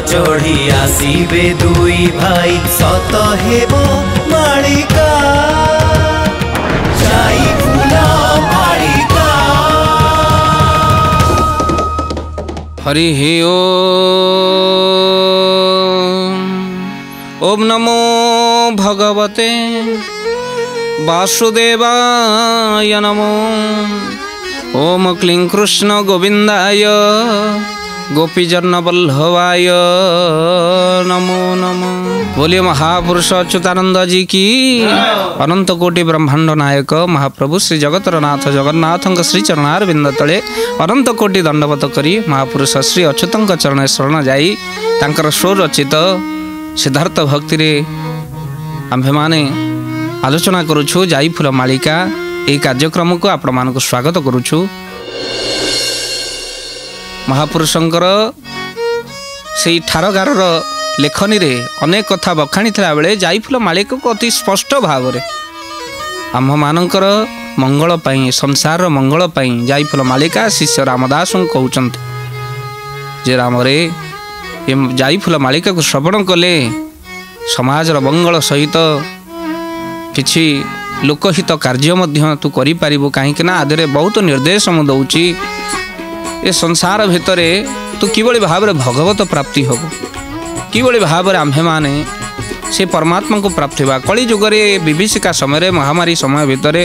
चढ़ी आसीबे दुई भाई सत हेबो मालिका जाई फूल मालिका। हरि ओम नमो भगवते वासुदेवाय नमो। ओम क्लीं कृष्ण गोविंदाय गोपीजन वल्लभाय नमो नमो। बोलिए महापुरुष अच्युतानंद जी की। अनंत कोटि ब्रह्मांड नायक महाप्रभु श्री जगतर नाथ जगन्नाथ श्री चरणारविंद तले अनंत कोटि दंडवत करी महापुरुष श्री अच्युत चरण शरण जाई तांकर स्वरचित सिद्धार्थ भक्ति रे आम्भे माने आलोचना करुछु जाई फूल मालिका। यही कार्यक्रम को आपण मानक स्वागत करुछु। महापुरुषंकर से ठारगार लेखनी रे अनेक कथा बखाणी थिला बेले जाई फूल मालिका को अति स्पष्ट भाव रे आम मानकर मंगल पाई संसार मंगल पाई जाई फूल मालिका शिष्य रामदास कहउचंती जे राम रे जाई फूल मालिका को श्रवण कले समाज मंगल सहित किछि लोकहित कार्य मध्य तू करि पारिबु। काहे कि ना आदरे बहुत निर्देश मु दउची ए संसार भितरे तू किबळी भाव रे भगवत प्राप्ति होबो किबळी भाव रे आम्हे माने से परमात्मा को प्राप्ति बा। कली जुग रे विभीषिका समय रे महामारी समय भितरे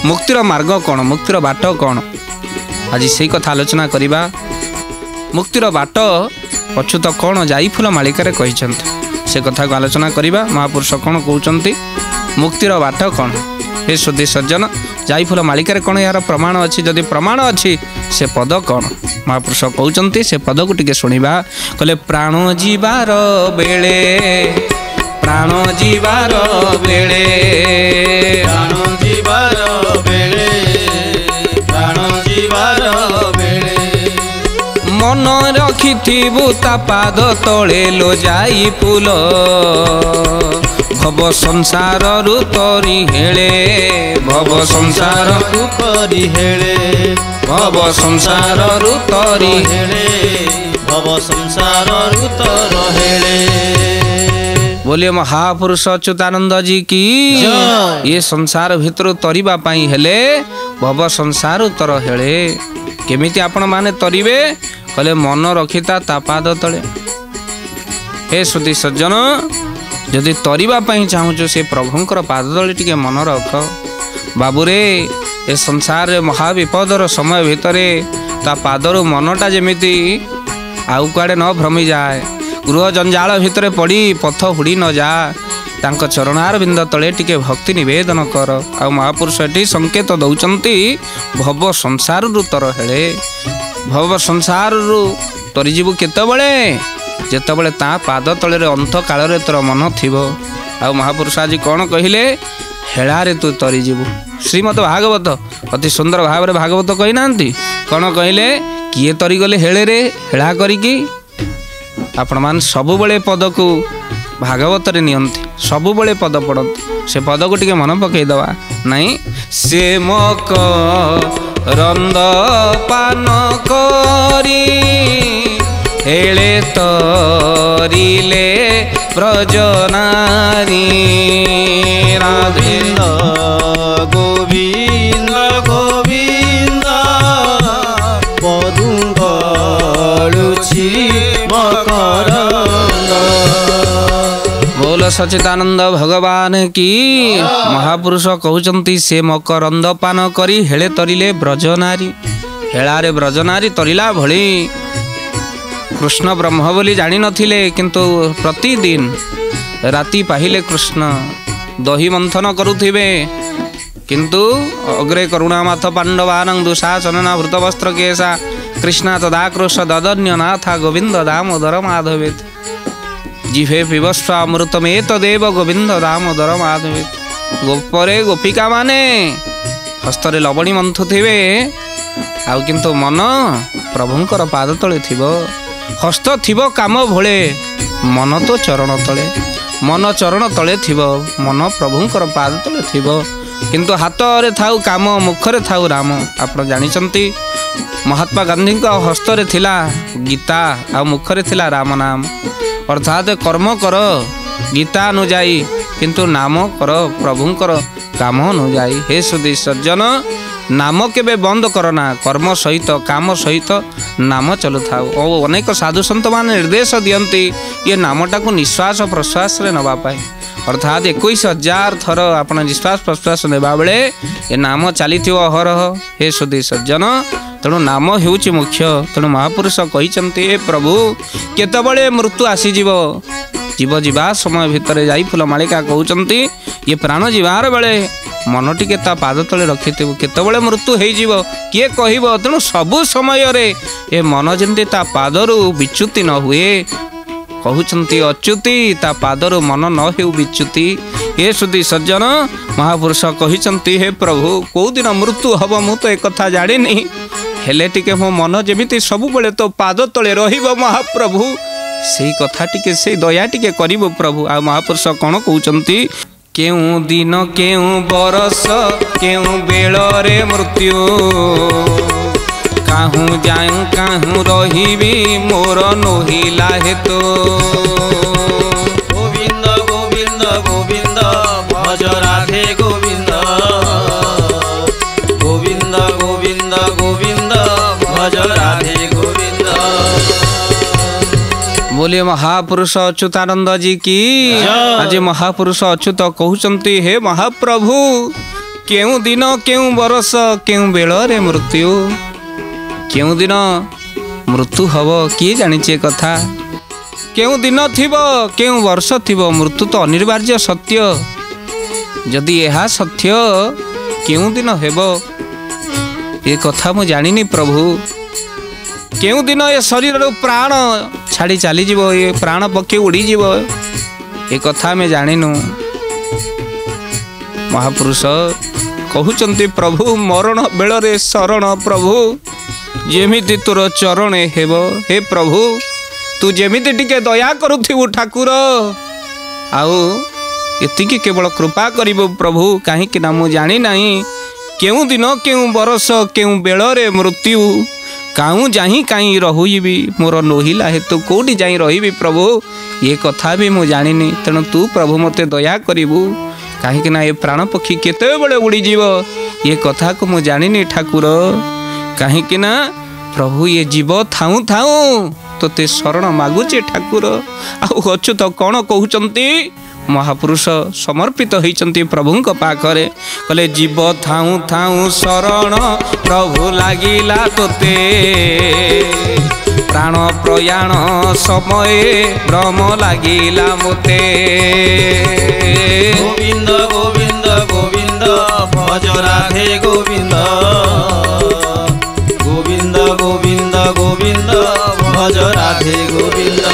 मुक्तिर मार्ग कोन मुक्तिर बाट कोन आज सेही कथा आलोचना करिबा। मुक्तिर बाट अच्युत कोन जाई फूल मालिका रे कहिसंती से कथा को आलोचना करिबा। महापुरुष कोन कहउचंती मुक्तिर बाट कौन हे सुधी सज्जन जाई फूल मालिका कौन यार प्रमाण अच्छी जदि प्रमाण अच्छी से पद कौन महापुरुष कहते से पद को टिके शुणा कहले प्राण जीवार बेले प्राण जीवार बेले प्राण जीवार बेले प्राण जीवार बेले मन रखिथिबु ता पाद तले लो जाई फूल भव संसार रु तरी हेले भव संसार रु तरी हेले भव संसार रु तरी हेले भव संसार रु तर हेले। बोलिए महापुरुष अच्युतानंद जी की। ये संसार भितर तरिबा पाई हेले भव संसार तर हेले केमिति आपण माने तरिबे कहले मन रखिता ता पाद तले। हे सुधी सज्जन जदि तरिबा पाई चाहूँ से प्रभुंकर पाद तले टिके मन रख बाबूरे ए संसार महाविपदर समय भितरे ता पादर मनटा जेमिति आउ कुआडे न भ्रमी जाए गृह जंजाल भितरे पड़ी पथ हुड़ी न जा तांको चरणार बिंद तले टिके भक्ति निवेदन कर। आ महापुरुष एटी संकेत दौचंती भव संसार रु तर हेले भव संसार रु तरी जीवु केतबळे जेतबळे ता पाद तले अंत काल रे तोर मन थिबो। आ महापुरुष आज कौन कहिले हेलारे तू तरी जीवु। श्रीमद भागवत अति सुंदर भाव रे भागवत कहि नांती कौन कहिले किए तरी गले हेले रे हेला करिकी आपण मान सबु बळे पद को भागवत रे नियंती सबु बळे पद पड़ती से पद को टिके मन पकई दवा नहीं से मक रंद पान करी हेले तरिले ब्रजनारी राधे गोविंद गोविंद पदुंगलुछि मकरंद। बोल सच्चिदानंद भगवान की। महापुरुष कहउचंती से मकरंद पान करी हेले तरिले ब्रजनारी हेलारे ब्रजनारी तरिला भली कृष्ण ब्रह्म बोली जानी नथिले किंतु प्रतिदिन राति पाहिले कृष्ण दही मंथन करुथिबे किंतु अग्रे करुणामाथ पांडवानं दुशासनना भृतवस्त्र केशा कृष्णा तदाक्रोश ददन्य नाथा गोविंद दामोदर माधवेत जिभे पिबस्व अमृतमेतदेव गोविंद दामोदर माधवेत। गोपरे गोपिका माने हस्तरे लवणी मंथुथिबे आउ किंतु मन प्रभुंकर पाद तले थिबो हस्त थिबो काम भोले मन तो चरण तले मन चरण तले थिबो मन प्रभुंकर पाद तले थिबो କିନ୍ତୁ ହାତରେ ଥାଉ କାମ ମୁଖରେ ଥାଉ ରାମ। ଆପଣ ଜାଣିଛନ୍ତି ମହାତ୍ମା ଗାନ୍ଧୀଙ୍କ ହସ୍ତରେ ଥିଲା ଗୀତା ଆଉ ମୁଖରେ ଥିଲା ରାମ ନାମ। ଅର୍ଥାତ୍ କର୍ମ କର ଗୀତା ଅନୁଯାୟୀ କିନ୍ତୁ ନାମ କର ପ୍ରଭୁଙ୍କର କାମ ଅନୁଯାୟୀ। ହେ ସୁଧୀ ସଜ୍ଜନ, ନାମ କେବେ ବନ୍ଦ କର ନା, କର୍ମ ସହିତ କାମ ସହିତ ନାମ ଚାଲୁଥାଉ। ଓ ଅନେକ ସାଧୁ ସନ୍ତମାନେ ନିର୍ଦ୍ଦେଶ ଦିଅନ୍ତି ଏ ନାମଟାକୁ ନିଶ୍ୱାସ ପ୍ରଶ୍ୱାସରେ ନେବା ପାଇଁ। ଅର୍ଥାତ୍ 21,000 ଥର ଆପଣ ନିଶ୍ୱାସ ପ୍ରଶ୍ୱାସ ନେବା ବେଳେ ଏ ନାମ ଚାଲିଥିବ ଅହରହ। ହେ ସୁଧୀ ସଜ୍ଜନ, ତେଣୁ ନାମ ହେଉଛି ମୁଖ୍ୟ। ତେଣୁ ମହାପୁରୁଷ କହିଛନ୍ତି, ହେ ପ୍ରଭୁ କେତେବେଳେ ମୃତ୍ୟୁ ଆସିଯିବ, ଜୀବ ଯିବା ସମୟ ଭିତରେ ଯାଇ ଫୁଲମାଳିକା କହୁଛନ୍ତି ଇଏ ପ୍ରାଣ ଯିବାର ବେଳେ ମନ ଟିକେ ତା ପାଦ ତଳେ ରଖିଥିବୁ, କେତେବେଳେ ମୃତ୍ୟୁ ହେଇଯିବ କିଏ କହିବ। ତେଣୁ ସବୁ ସମୟରେ ଏ ମନ ଯେମିତି ତା ପାଦରୁ ବିଚ୍ୟୁତି ନ ହୁଏ। କହୁଛନ୍ତି ଅଚ୍ୟୁତି ତା ପାଦରୁ ମନ ନ ହେଉ ବିଚ୍ୟୁତି। ହେ ସୁଧୀ ସଜ୍ଜନ, ମହାପୁରୁଷ କହିଛନ୍ତି, ହେ ପ୍ରଭୁ କେଉଁଦିନ ମୃତ୍ୟୁ ହବ ମୁଁ ତ ଏକଥା ଜାଣିନି, ହେଲେ ଟିକେ ମୋ ମନ ଯେମିତି ସବୁବେଳେ ତୋ ପାଦ ତଳେ ରହିବ ମହାପ୍ରଭୁ, ସେଇ କଥା ଟିକେ ସେଇ ଦୟା ଟିକେ କରିବ ପ୍ରଭୁ। ଆଉ ମହାପୁରୁଷ କ'ଣ କହୁଛନ୍ତି, କେଉଁ ଦିନ କେଉଁ ବରଷ କେଉଁ ବେଳରେ ମୃତ୍ୟୁ, କାହୁଁ ଯାଉଁ କାହୁଁ ରହିବି ମୋର ନୋହିଲା ହେତୁ। ଗୋବିନ୍ଦ ଗୋବିନ୍ଦ ଗୋବିନ୍ଦ ଭଜ ରାଧେ ଗୋବିନ୍ଦ, ଗୋବିନ୍ଦ ଗୋବିନ୍ଦ ଗୋବିନ୍ଦ ଭଜ ରାଧେ ଗୋବିନ୍ଦ। बोलिए महापुरुष अच्युतानंद जी की। आज महापुरुष अच्युत कहते हे महाप्रभु केउ दिन केउ बरस केउ बेलरे मृत्यु, केउ दिन मृत्यु हब किए जानिचे कथा, केउ दिन थिबो केउ वर्ष थिबो, मृत्यु तो अनिवार्य सत्य। जदि यह सत्य केउ दिन हेबो ये कथा मु जानिनी प्रभु। केउ दिन ये शरीर प्राण छाड़ी चली जीवो, ये प्राण पक्षी उड़ी जीवो ये कथा में जानिनु। महापुरुष कहउचंती प्रभु मरण बेलरे शरण प्रभु जेमिति तोर चरणे हेबो। हे प्रभु तू जेमिति टिके दया करुथिबु ठाकुर, आउ एतिकी केवल कृपा करिबो प्रभु। कहीं ना मु जानी नहीं केउ दिन केउ बरस केउ बेलरे मृत्यु, काऊ जाही कहीं रही मोर नोहिला हेतु कौटी जाई रही प्रभु ये कथा भी मु जानिनी। तेणु तू प्रभु मते दया करिबु, कहीं ना ये प्राण पक्षी केते बड़े उड़ी जीव ये कथा को मु जानिनी ठाकुर। कहीं ना प्रभु ये जीव थाऊ थाऊ तोते शरण मागुचे ठाकुर। अच्युत कौन कहउचंती महापुरुष समर्पित होइचंती प्रभुंक पाखरे, कहले जीव थाऊ थाऊ शरण प्रभु लागिला तोते, प्राण प्रयाण समय भ्रम लागिला मोते। गोविंद गोविंद गोविंद भज राधे गोविंद, गोविंद गोविंद गोविंद भज राधे गोविंद।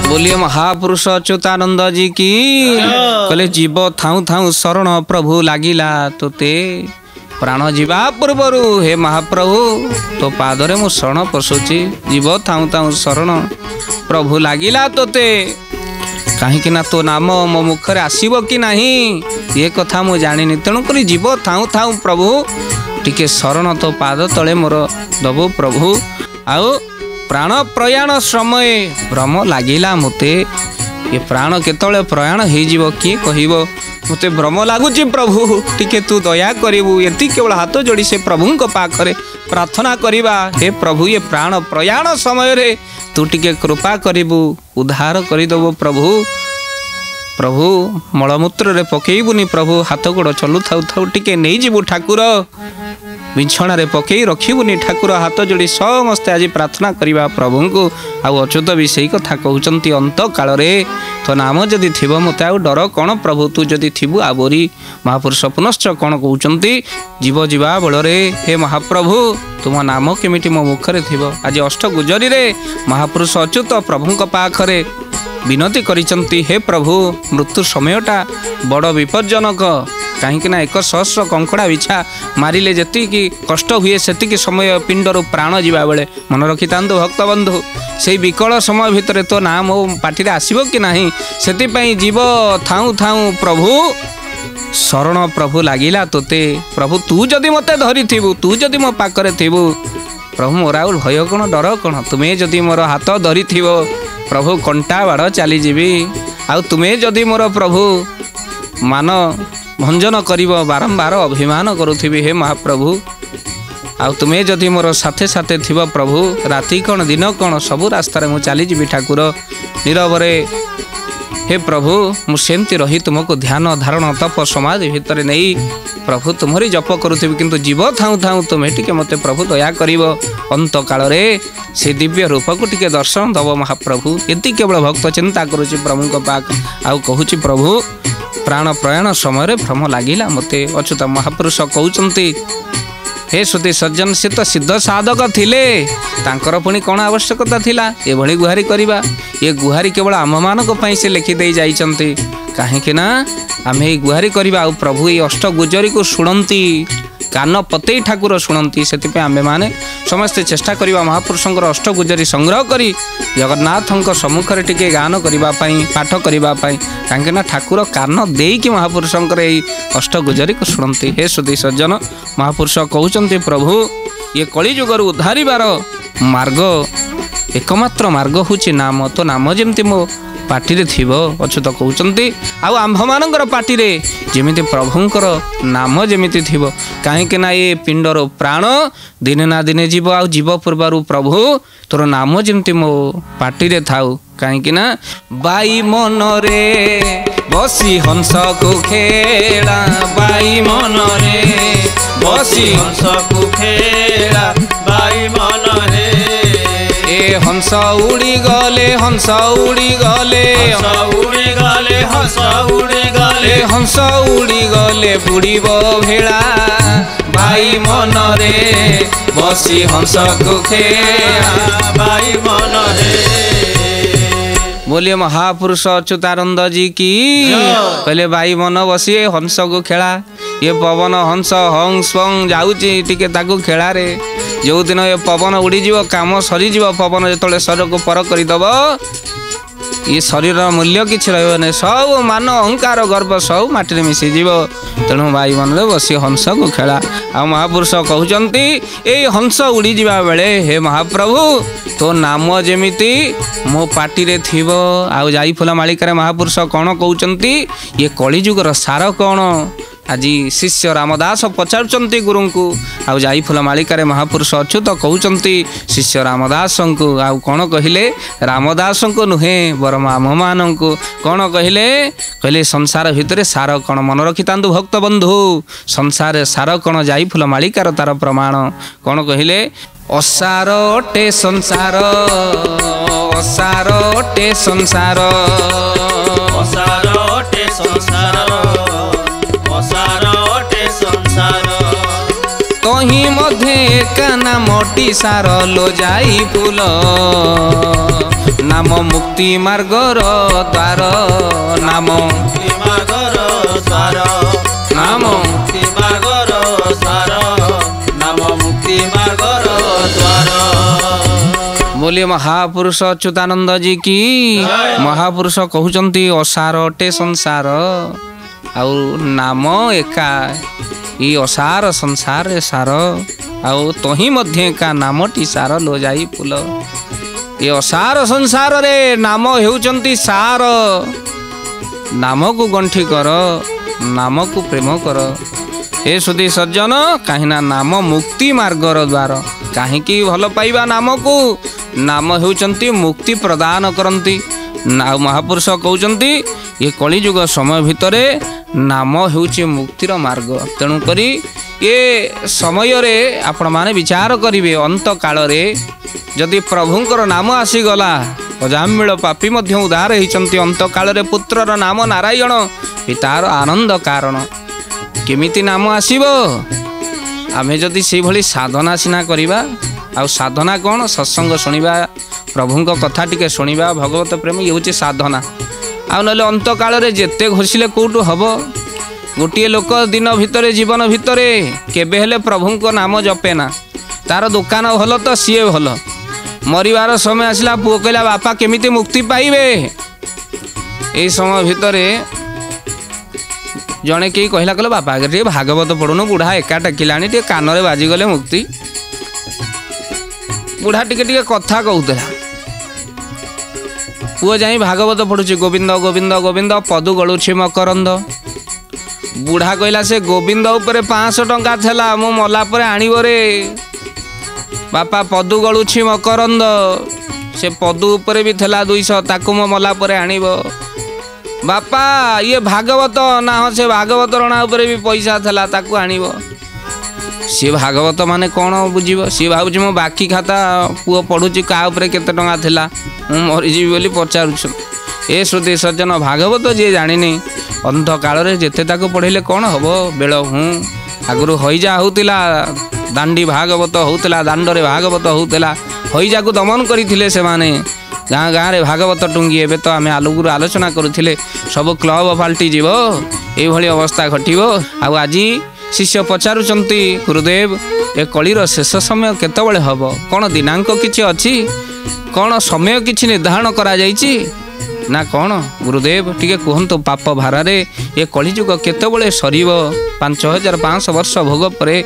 बोलिए महापुरुष अच्युतानंद जी की। कहले जीव थाऊ थाऊ शरण प्रभु लागिला तोते, प्राण जीवा पूर्वरु हे महाप्रभु तो पादरे मु शरण पशुची। जीव थाऊ थाऊ शरण प्रभु लागिला तोते, कहीं ना तो नाम मो मुखरे आसीबो कि नहीं ये कथा मु जानिनी। तेणु करी जीव थाऊ थाऊ प्रभु टिके शरण तो पाद तले मोर दबो प्रभु। आउ प्राण प्रयाण समय भ्रम लागिला मोते, ये प्राण केतले प्रयाण हो जीवो किए कहिबो, मते भ्रम लागुची प्रभु टिके तू दया करिबु। एति केवल हाथ जोड़ी से प्रभुंक पाखरे प्रार्थना करिबा, हे प्रभु ये प्राण प्रयाण समय रे तू टिके कृपा करिबु, उद्धार करिदबो प्रभु। प्रभु मलमूत्र रे पकेइबुनी प्रभु, हाथ गोड़ चलु थाउ थाउ टिके नै जीवु ठाकुर, बिछणा रे पकई रखिबुनी ठाकुर। हाथ जोड़ी समस्ते आज प्रार्थना करिबा प्रभु को। आउ अच्युत भी सही कथा कहउचंती अंत काल रे तो नाम जदि थिबो मते आउ डर कोन प्रभु, तू जदि थिबु आबोरी। महापुरुष पुनश्च कोन कहउचंती जीव जीवा बलरे हे महाप्रभु तुम नाम केमिति मो मुखरे थिबो। आज अष्ट गुजरी रे महापुरुष अच्युत प्रभुंक पाखरे विनती करिचंती, हे प्रभु मृत्यु समयटा बड़ विपज्जनक, कहीं ना 100 कंकड़ा बिछा मारिले जति कष्ट हुए से समय पिंडर प्राण जीवा बेले मन रखी था भक्त बंधु, से विकल समय भितर तो नाम पार्टी आसब कि ना से जीव थाऊ थाऊ प्रभु शरण प्रभु लागिला तोते प्रभु तू जदि मते धरी थिबु तू जदि मो पाखरे थिबु प्रभु मोर आउ भय कौन डर कौन तुमे जदि मोर हाथ धरी थिबो प्रभु कंटा बाड़ चली जीवी आउ तुमे जदि मोर प्रभु मान भंजन करिब बारंबार अभिमान करुथिबी हे महाप्रभु आउ तुमे जदि मोर साथे साथे थिबो प्रभु राति कौन दिन कौन सबु रास्तार मु चली जीवी ठाकुर नीरवरे हे प्रभु मुझे रही तुमको ध्यान धारण तप समाधि भितर नहीं प्रभु तुम्हारी जप करुथि किंतु जीव थाऊ थाऊ तुम्हें टिके मते प्रभु दया करिव अंत काल रे से दिव्य रूप को टिके दर्शन दब महाप्रभु एति केवल भक्त चिंता करुछि प्रभु को पाक आउ कहूछि प्रभु प्राण प्रयाण समय भ्रम लागिला मते अच्युत महापुरुष कहउचंती हे श्रुति सज्जन से तो सिद्ध साधक थिले तांकर पुणी कौन आवश्यकता थिला एभली गुहारी करिबा ये गुहारी केवल आम मानक पई से लिखि दे जाइचंती काहेकि ना आमे ए गुहारी करिबा आ प्रभु ये अष्ट गुजरी को सुनंती कान पते ठाकुर शुणती से आमे माने समस्ते चेष्टा करिबा महापुरुषंकर अष्ट गुजरी संग्रह करी जगन्नाथंक सम्मुखरे टिके गान करिबा पई पाठ करिबा पई काहेकि ना ठाकुर कान देई महापुरुषंकर ए अष्ट गुजरी को शुणती हे सुधी सज्जन महापुरुष कहउचंती प्रभु ये कली जुगर उद्धारिबार मार्ग एकमात्र मार्ग होची नाम तो नाम जेमती मो पार्टी थिबो अच्युत कहउचंती आउ आम्भ मानकर पार्टी रे जेमिति प्रभुंकर नाम जेमिति थिबो काहेकि ना ये पिंडर प्राण दिने ना दिने जीव आउ जीव पूर्वरु प्रभु तोर नाम जेमिति मो पार्टी रे थाउ काहेकि ना बाई मन रे बसी हंस को खेला बाई मन रे बसी हंस को खेला बाई मन रे ए हंस उड़ी गले हंस उड़ी गले उड़ी गले हंस उड़ी गले हंस उड़ी गले बुड़ीब भेड़ा बाई मन रे बसी हंस को खेला बाई मन रे बोलिए महापुरुष अच्युतानंद जी की कहले बाई मन बसी हंस को खेला ये पवन हंस हंस जाऊँगी टिके ताकू खेला रे जो दिन ये पवन उड़ी जीव काम सरी जीव पवन जो शरीर को पर करदब ये शरीर मूल्य किसी रही सब मान अहंकार गर्व सब माटी मिसी जीव तेणु भाई मन बसी हंस को खेला आ महापुरुष कहते ये हंस उड़ी जावा बेले हे महाप्रभु तो नाम जेमिति मो पार्टी रे थिबो आ जाई फुला मालिकार महापुरुष कौन कहते ये कलिजुगर सार कौन आज शिष्य रामदास पचारुचंती गुरु को आउ जाई फुला मालिकार महापुरुष अच्युत कहते शिष्य रामदास को आउ कौन कहले रामदास को नुहे बरम आम मान को कौन कहले कहले संसार भितर सार कौन मन रखिता भक्त बंधु संसार सार कौन जाई फुला मालिकार तार प्रमाण कौन कहले असार अटे संसार असार अटे संसार असार अटे संसार तही मध्य एका नामटी सार लो जाई फूल नाम मुक्ति मार्गर द्वार नाम मुक्ति मार्गर द्वार नाम मुक्ति मार्गर द्वार नाम मुक्ति मार्गर द्वार बोलिए महापुरुष अच्युतानंद जी की महापुरुष कहउचंती असार अटे संसार आउ नाम एका ई असार संसार सार आउ तही मध्य का नामटी सार लो जाई फूल ये असार संसार रे नाम हेउचंती सार नाम को गंठी कर नाम को प्रेम कर हे सुधी सज्जन कहीं नाम मुक्ति मार्गर द्वार कहीं भल पाइबा नाम को नाम हेउचंती मुक्ति प्रदान करंती महापुरुष कहउचंती ये कलिजुग समय भितरे नाम हेउची मुक्तिर मार्ग तेणु करी ये समय रे आपण माने विचार करिवे अंत काल रे जदि प्रभुंकर नाम आसीगला अजामिल पापी मध्य उद्धार होइचंती अंत काल रे पुत्रर नाम नारायण पितार आनंद कारण केमिति नाम आसीबो आमे जदि से भली साधना सिना करिबा आ साधना कौन सत्संग शुणा प्रभुंक कथा टिके शुणा भगवत प्रेम ये हूँ साधना आ ना अंत काल जेते घोषिले कौटू हम गोटे लोक दिन भितर जीवन भितर केबे हेले प्रभुंक नाम जपेना तार दुकान भल तो सी भल मरिबार समय आसला पुओ कहला बापा केमिति मुक्ति पाइबे ए समय भितर जड़े कई कहला कहले बापा आगे टे भागवत पढ़ुन बुढ़ा एका टेकिलानी टे कान में बाजिगले मुक्ति बुढ़ा टिके कथा कहूला पुओ जाई भागवत पढ़ुची गोविंद गोविंद गोविंद पदु गलुछि मकरंद बुढ़ा कहला से गोविंद उपरे 500 टंका थेला मु मला परे आनिबो रे बापा पदु गलुछि मकरंद से पदु उपरे भी थेला 200 ताकू मो मला परे आनिबो बापा ये भागवत ना से भागवत रणा उपरे भी पैसा थेला ताकू आनिबो सी भागवत माने कौन बुझीब सी भावुची मो बाकी खाता पुओ पढ़ुची का उपरे केते टंका थिला मु मरीजीबी बोली पचारुछु ए श्रुति सज्जन भागवत जी जानिनी अंध काल रे जेते ताको पढ़ेले कौन हबो बेल हूँ आगुरु हईजा होतिला दांडी भागवत होतिला दांडरे भागवत होतिला हईजा को दमन करथिले से माने गाँ गाँ रे भागवत टुंगी एबे तो आमे आलुगुरु आलोचना करुथिले सब क्लब फाल्टी जीवो ए भली अवस्था घटिबो आ आजी शिष्य पचारुचंती गुरुदेव ए कलिर शेष समय केतबळे हबो कौन दिनांक किछि अछि कौन समय किछि निर्धारण करा जाइछि ना कौन गुरुदेव टिके कहंतु पाप भारारे ए कलिजुग केतबळे सरीबो 5500 वर्ष भोग परे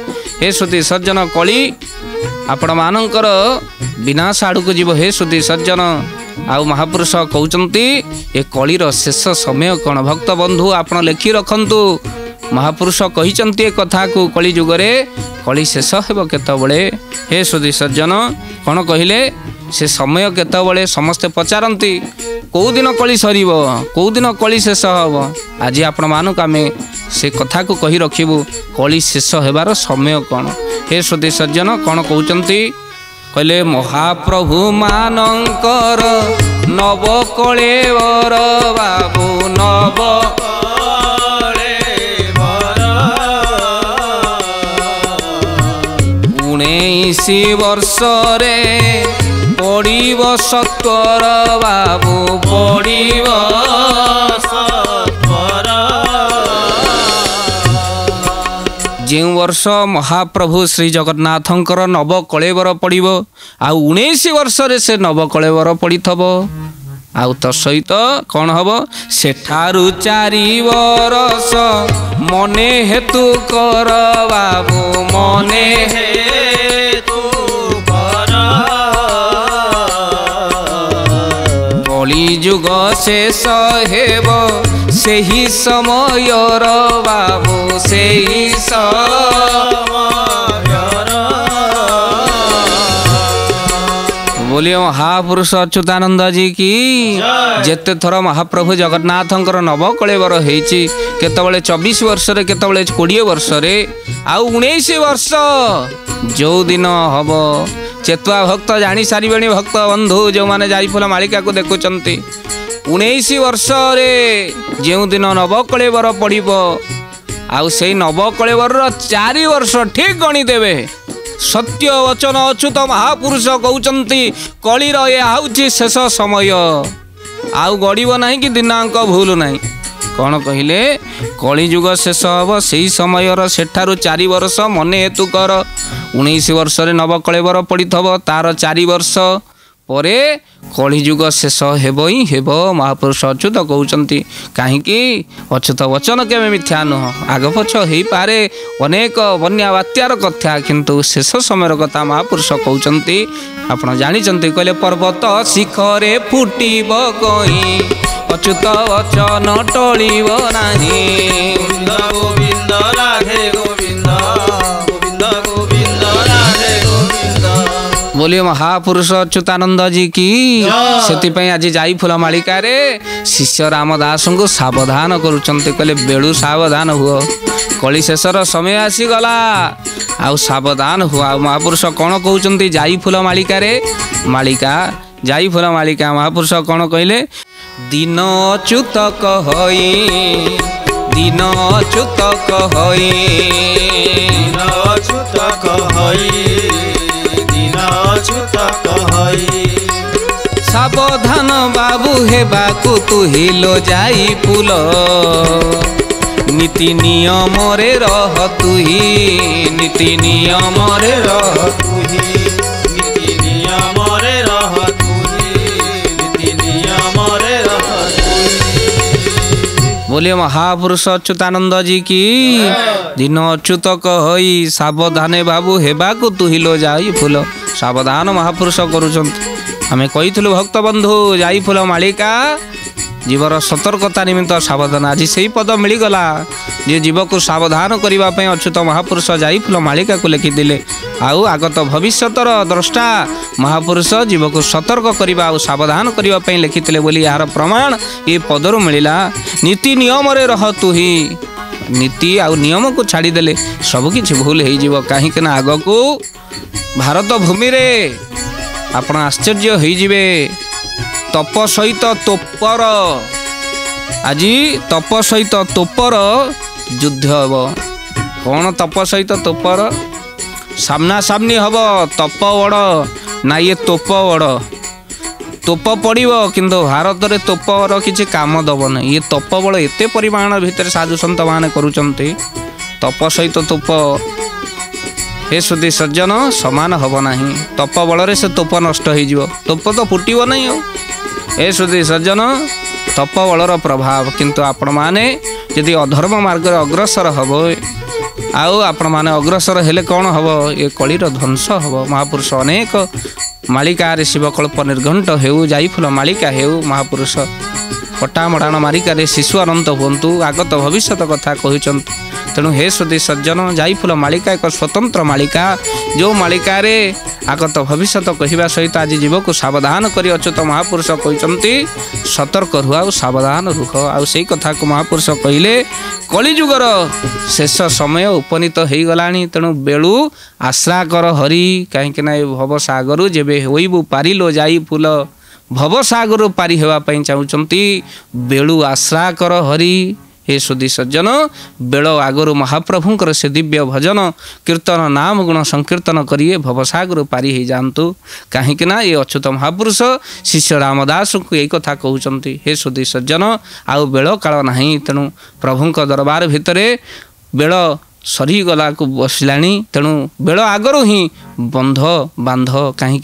हे श्रुति सज्जन कली आपण मानकर विनाश आड़क जीव हे श्रुति सज्जन आउ महापुरुष कहउचंती ए कलिर शेष समय कौन भक्त बंधु आपण लेखि रखंतु महापुरुष कहिचंती कथा को कली जुगरे कली शेष हेब केतबळे हे श्रुति सज्जन कौन कहिले से समय केतबळे समस्ते पचारंती कौ दिन कली सरीब कौ दिन कली शेष हब आज आपण मानक आमे से कथा को कही रखिबु कली शेष हेबार समय कौन हे श्रुति सज्जन कौन कहउचंती कहले महाप्रभु मानंकर नव कलेवर बाबू नव 19 वर्ष रे पड़िब सत्वर बाबू पड़िब जो वर्ष महाप्रभु श्री जगन्नाथंकर नव कलेवर पड़िब आ 19 वर्ष रे से नव कलेवर पड़िथबो आउ तो सहित कौन हम सेठारु 4 बरस मने हेतु कर बाबू मने हेतु कर कली जुग शेष हेब सेही समयर बाबू सेही बोलिए महापुरुष अच्युतानंद जी की जेते थर महाप्रभु जगन्नाथंकर नव कलेवर हेची केतबळे 24 वर्ष रे केतबळे 20 वर्ष रे आउ 19 वर्ष जो दिन हब चेतुआ भक्त जानी सारिबेणी भक्त बंधु जो माने जाईफुल मालिका को देखुचंती 19 वर्ष रे जो दिन नव कलेवर पड़िबो आउ सेई नव कलेवर 4 वर्ष ठीक गणी देबे सत्य वचन अच्युत महापुरुष कहउचंती कलिर ए आउची शेष समय आउ गड़िब नहीं कि दिनांक भूल नहीं कौन कहिले कली जुग शेष हब सेही समयर सेठारु 4 वर्ष मने हेतु कर 19 वर्ष रे नव कलेवर पड़िथबो तार 4 वर्ष परे कली जुग शेष हेबो ही हेबो महापुरुष अच्युत कहउचंती काहेकि अच्युत वचन केमे मिथ्या नुह आग पछ हेई पारे अनेक बन्या बात्यार कथा किंतु शेष समयर कथा महापुरुष कहउचंती आपण जानिचंती कहले पर्वत शिखरे फुटिब कहि अच्युत वचन टळिब नाही गोविंद राधे गोविंद गोविंद गोविंद राधे गोविंद बोलिए महापुरुष अच्युतानंद जी की से आज जाई फूल मालिका रे शिष्य रामदास को सावधान करुचंती कहले बेलू सावधान हुआ कली शेषर समय आसीगला आउ सावधान हुआ महापुरुष कौन कहउचंती जाई फूल मालिका रे मालिका जाई फूल मालिका महापुरुष कौन कहले दिन अच्युत कहई दिन अच्युत कहई दिन अच्युत कहई दिन अच्युत कहई सावधान बाबू हेबाकु तू हिलो जाई फूल नीति नियम रे रह तुही नीति नियम रे रह तुही नीति नियम रे रह तुही नीति नियम रे रह तुही बोलिए महापुरुष अच्युतानंद जी की दिन अच्युत कही सावधाने बाबू हेबाकू तुहिलो जाई फूल सावधान महापुरुष करुचंत आमे कहिथिलु भक्त बंधु जाई फूल मालिका जीवर सतर्कता निमित्त सावधान आज से पद मिलगला जे जीव को सावधान करने अच्युत महापुरुष जाई फूल मालिका को लिखिदे आउ आगत भविष्यतर द्रष्टा महापुरुष जीव को सतर्क करने और सावधान करने लिखिते बोली यार प्रमाण ये पदर मिलला नीति नियम रे रह तु ही नीति आउ नियम को छाड़ीदे सबकि भूल हो कहीं आग को भारत भूमि रे आपण आश्चर्य होइजिबे तप सहित तोपर आज तप सहित तोपर युद्ध हब कौन तप सहित तोपर सामना सामनी हब तप बड़ ना ये तोप बड़ तोप पड़ो किंतु भारत में तोपर किसी काम दब ना ये तप बड़ एत परिमाण भितर साधु सन्त मान करुचंती तप सहित तोप हे सुधी सज्जन समान हब नहीं तप बल से तोप नष्ट हो तोप तो फुटब नहीं हो ए सुधी सज्जन तप बलर प्रभाव किंतु आपण माने यदि अधर्म मार्ग अग्रसर हम आउ आपण माने अग्रसर हेले कौन हम ये कलिर ध्वंस हम महापुरुष अनेक मालिकार शिवकल्प निर्घंट हेउ जाईफुल मालिका हेउ महापुरुष पटामड़ाण मारिकार शिशु अनंत हूँ आगत भविष्य कथा कहते तेणु हे सुधी सज्जन जाईफुल मालिका एक स्वतंत्र मालिका जो मालिकार आगत भविष्य कहवा सहित आज जीव को सावधान कर अच्युत महापुरुष कहते सतर्क रुह आ सावधान रुह आ से कथा को महापुरुष कहले कलिजुगर शेष समय उपनीत हो गला तेणु बेलू आश्रा कर हरि कहीं भवसागर जेबे होइबु पारिलो जाई फूल भवसागर पारि होगापी चाहती बेलू आश्रा कर हरि हे सुधी सज्जन बेल आगरू महाप्रभुंकर से दिव्य भजन कीर्तन नाम गुण संकीर्तन करिए भवसागर पारि हो जातु कहीं ये अच्युत महापुरुष शिष्य रामदास को यही कथा कहते हे सुधी सज्जन आउ बेल काल ना तेणु प्रभुंक दरबार भितर बेल सरीगला को बसला तेणु बेल आगरू ही बंध बांध कहीं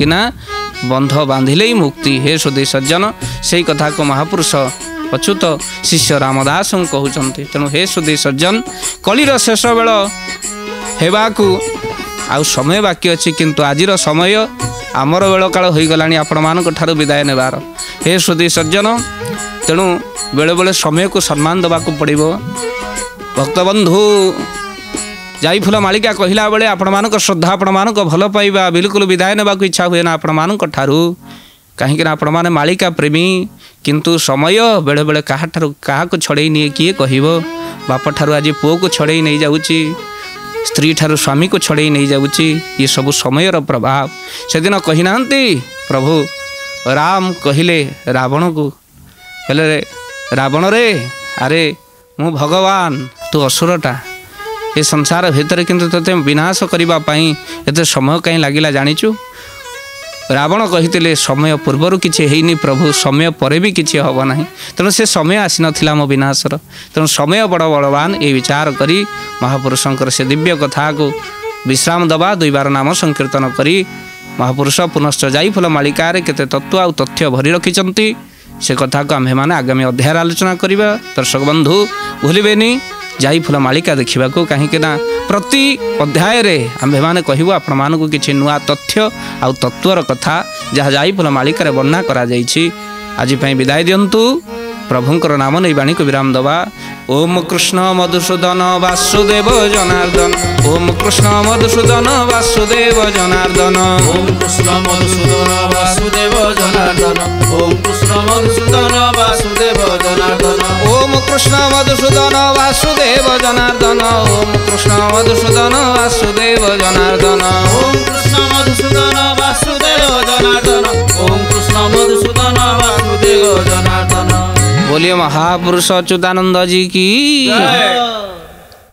बंध बांधिले ही मुक्ति हे सुधी सज्जन से कथा को महापुरुष अच्युत शिष्य रामदास कहते तेणु हे सुधी सज्जन कलिर शेष बेल हेबाकू आउ समय बाकी अच्छी किंतु आजिर समय आमर बेल काल हो गला आपण मानक ठारू विदाय नेबार हे सुधी सज्जन तेणु बेले बेले समय को सम्मान देवाक पड़ो भक्तबंधु जाईफुल मालिका कहला बेले आपण मानक श्रद्धा आपण मानक भल पाइबा बिल्कुल विदाय नेबाक इच्छा हुए ना आपण मानक ठारू कहीं आपण माने मालिका प्रेमी किंतु समय बेले बेले क्या छड़े नहीं किए कह बाप ठारू आज पुओ को छड़े नहीं जाऊँगी स्त्री ठारू स्वामी को छड़े नहीं जाऊँगी ये सब समय प्रभाव से दिन कही ना प्रभु राम कहले रावण को हेले रावण रे अरे मु भगवान तू असुरटा ये संसार भितर किंतु तोते विनाश करने एत समय कहीं लगिला जानिचु रावण कही समय पूर्वर किसी है प्रभु समय पर भी किसी हम ना तेणु से समय आसी नाला मो विनाशर तेणु समय बड़ बलवान ये विचार करी महापुरुषंकर से दिव्य कथा को विश्राम दबा दुई बार नाम संकीर्तन करी महापुरुष पुनश्च जाईफुल मालिकार केते तत्व आ तथ्य भरी रखिंट से कथा को आम्भे मैंने आगामी अध्याय आलोचना करवा दर्शक बंधु भूलेनि जाईफुल मालिका देखा कहीं प्रति अध्याय रे आम्भे मैंने कहूँ आपण मानक किसी नुआ तथ्य आउ तत्वर कथा जहाँ जाईफुल मालिकार वर्णना करा जाइछि आज विदाय दिंतु प्रभुंकर नाम नहीं बाणी को विराम दबा ओम कृष्ण मधुसूदन वासुदेव जनार्दन ओम कृष्ण मधुसूदन वासुदेव जनार्दन ओम कृष्ण मधुसूदन वासुदेव जनार्दन ओम कृष्ण मधुसूदन वासुदेव जनार्दन ओम कृष्ण मधुसूदन वासुदेव जनार्दन ओम कृष्ण मधुसूदन वासुदेव जनार्दन ओम कृष्ण मधुसूदन वासुदेव जनार्दन ओम कृष्ण मधुसूदन वासुदेव जनार्दन बोलिए महापुरुष अच्युतानंद जी की